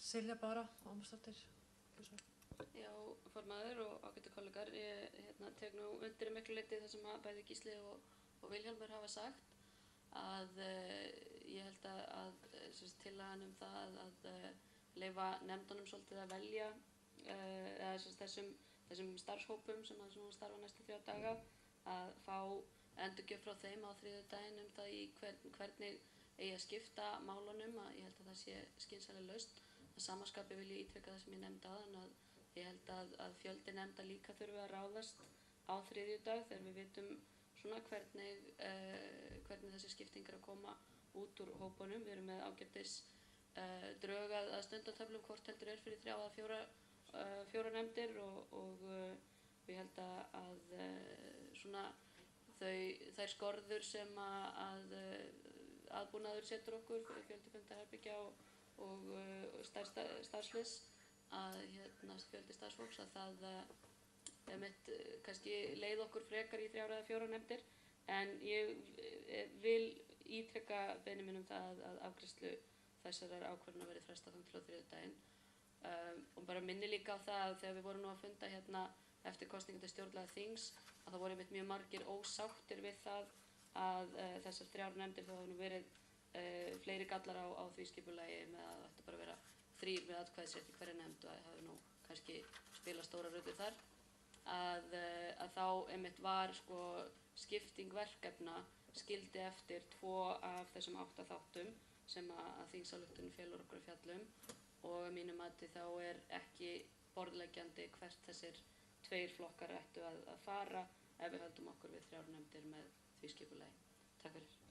Silja Bára Ómarsdóttir. Já, formaður og ágætu kollegar, ég tek nú undir miklu leyti það sem bæði Gísli og Vilhjálmur hafa sagt, að ég held að tillagan það að leyfa nefndunum svolítið að velja eða þessum starfshópum sem að starfa næstu 3 daga að fá endurgjöf frá þeim á þriðjudaginn það í hvernig eigi að skipta málunum, að ég held að það sé skynsamleg lausn. Að sama skapi vil ég ítreka það sem ég nefndi áðan, að ég held að fjöldi nefnda líka þurfi að ráðast á þriðjudag þegar við vitum svona hvernig þessi skipting að koma út úr hópunum. Við erum með ágætis drög að stundatöflum hvort heldur fyrir 3 eða 4 nefndir og ég held að svona þær skorður sem að aðbúnaður setur okkur, fjöldi fundarherbergja og starfsliðs, að fjöldi starfsfólks, að það kannski leið okkur frekar í 3 eða 4 nefndir, en ég vil ítreka beiðni mín það að afgreiðslu þessarar ákvörðunar verði frestað til á þriðjudaginn. Og bara minni líka á það að þegar við vorum nú að funda eftir kosningu til stjórnlagaþings, að það voru mjög margir ósáttir við það að þessar 3 nefndir, þá hafa nú verið fleiri gallar á því skipulagi með að það ætti bara að vera 3 með atkvæðisrétt í hverri nefnd og það hafi nú kannski spilað stóra rullu þar, að þá var skipting verkefna skildi eftir 2 af þessum 8 þáttum sem að þingsályktunin felur okkur að fjalla og að mínu mati þá ekki borðleggjandi hvert þessir 2 flokkar ættu að fara ef við höldum okkur við 3 nefndir með því skipulagi. Takk fyrir.